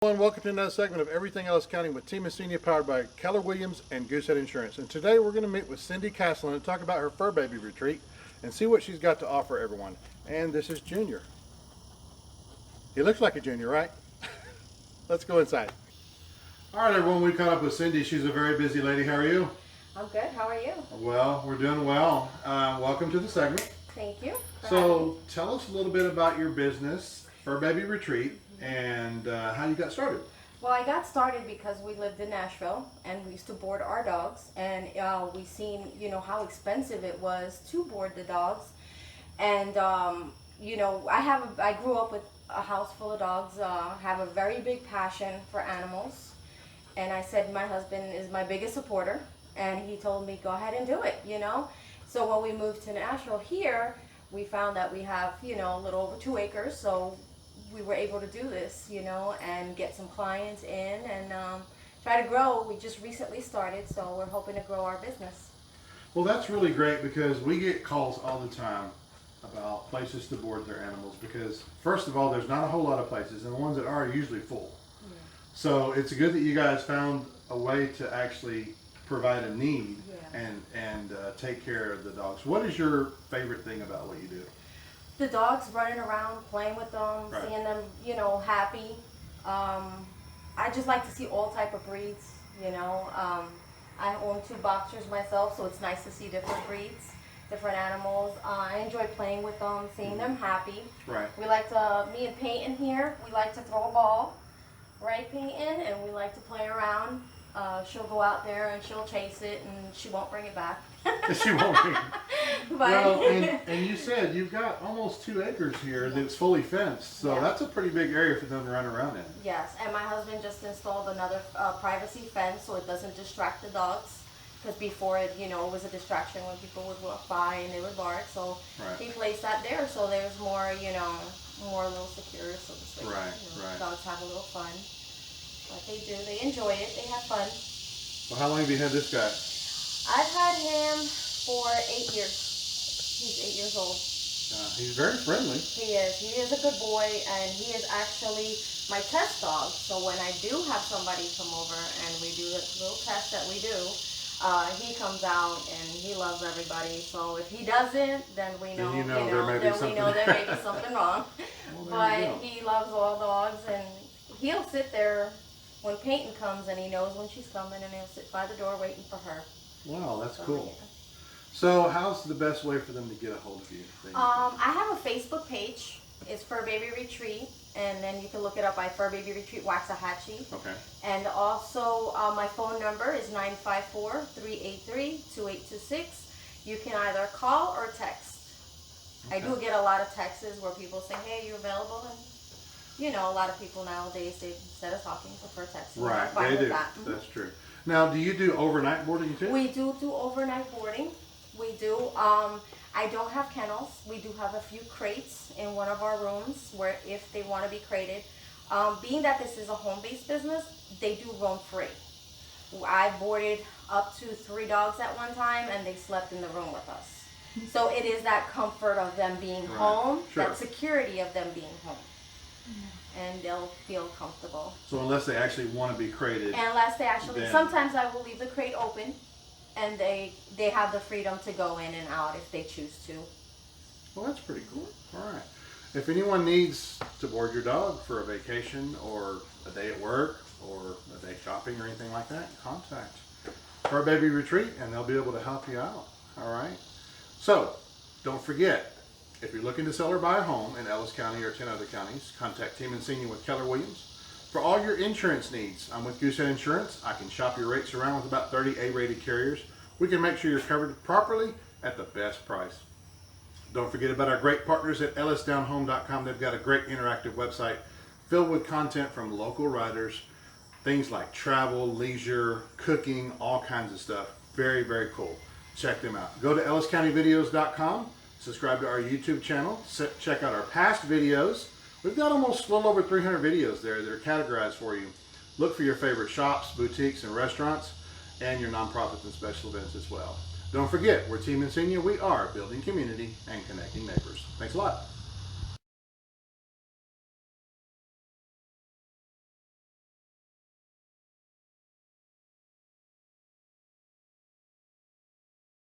Hello and welcome to another segment of Everything Ellis County with Team Ensinia, powered by Keller Williams and Goosehead Insurance. And today we're going to meet with Cindy Caslin and talk about her fur baby retreat and see what she's got to offer everyone. And this is Junior. He looks like a junior, right? Let's go inside. All right, everyone, we caught up with Cindy. She's a very busy lady. How are you? I'm good. How are you? Well, we're doing well. Welcome to the segment. Thank you. So tell us a little bit about your business, Fur Baby Retreat, and how you got started. Well, I got started because we lived in Nashville and we used to board our dogs, and we seen, how expensive it was to board the dogs. And I grew up with a house full of dogs. Have a very big passion for animals, and I said my husband is my biggest supporter, and he told me go ahead and do it. So when we moved to Nashville here, we found that we have a little over 2 acres, so we were able to do this, and get some clients in and try to grow. We just recently started, so we're hoping to grow our business. Well, that's really great because we get calls all the time about places to board their animals because, first of all, there's not a whole lot of places, and the ones that are usually full. Yeah. So it's good that you guys found a way to actually provide a need, yeah, and take care of the dogs. What is your favorite thing about what you do? The dogs, running around, playing with them, right, seeing them, happy. I just like to see all type of breeds, I own 2 boxers myself, so it's nice to see different breeds, different animals. I enjoy playing with them, seeing them happy. Right. We like to, me and Peyton here, we like to throw a ball, right, Peyton? And we like to play around. She'll go out there and she'll chase it and she won't bring it back. She won't bring it. Well, and you said you've got almost 2 acres here that's fully fenced, so yeah, that's a pretty big area for them to run around in. Yes, and my husband just installed another privacy fence so it doesn't distract the dogs. Because before it, it was a distraction when people would walk by and they would bark. So right, he placed that there so there's more, more a little secure, so to speak. Right, right. Dogs have a little fun. But they do. They enjoy it. They have fun. Well, how long have you had this guy? I've had him for 8 years. He's 8 years old. He's very friendly. He is. He is a good boy, and he is actually my test dog. So when I do have somebody come over and we do the little test that we do, he comes out and he loves everybody. So if he doesn't, then we know, we know there may be something wrong. Well, but he loves all dogs, and he'll sit there when Peyton comes, and he knows when she's coming, and he'll sit by the door waiting for her. Wow, that's so, cool. Yeah. So how's the best way for them to get a hold of you? I have a Facebook page. It's Fur Baby Retreat, and then you can look it up by Fur Baby Retreat Waxahachie. Okay. And also my phone number is 954-383-2826. You can either call or text. Okay. I do get a lot of texts where people say, hey, you're available? And a lot of people nowadays, they, instead of talking, prefer texting. Right, they do. That's true. Now, do you do overnight boarding too? We do overnight boarding. We do. I don't have kennels. We do have a few crates in one of our rooms where if they want to be crated. Being that this is a home-based business, they do roam free. I boarded up to 3 dogs at one time, and they slept in the room with us. So it is that comfort of them being right, home, sure, that security of them being home. And they'll feel comfortable. So unless they actually want to be crated. Unless they actually, sometimes I will leave the crate open, and they have the freedom to go in and out if they choose to. Well, that's pretty cool. All right. If anyone needs to board your dog for a vacation or a day at work or a day shopping or anything like that, contact Fur Baby Retreat and they'll be able to help you out. All right. So don't forget, if you're looking to sell or buy a home in Ellis County or 10 other counties, contact Team Ensinia with Keller Williams. For all your insurance needs, I'm with Goosehead Insurance. I can shop your rates around with about 30 A-rated carriers. We can make sure you're covered properly at the best price. Don't forget about our great partners at ellisdownhome.com. They've got a great interactive website filled with content from local writers, things like travel, leisure, cooking, all kinds of stuff. Very, very cool. Check them out. Go to elliscountyvideos.com. Subscribe to our YouTube channel. Check out our past videos. We've got almost a little over 300 videos there that are categorized for you. Look for your favorite shops, boutiques, and restaurants, and your nonprofits and special events as well. Don't forget, we're Team Ensinia. We are building community and connecting neighbors. Thanks a lot.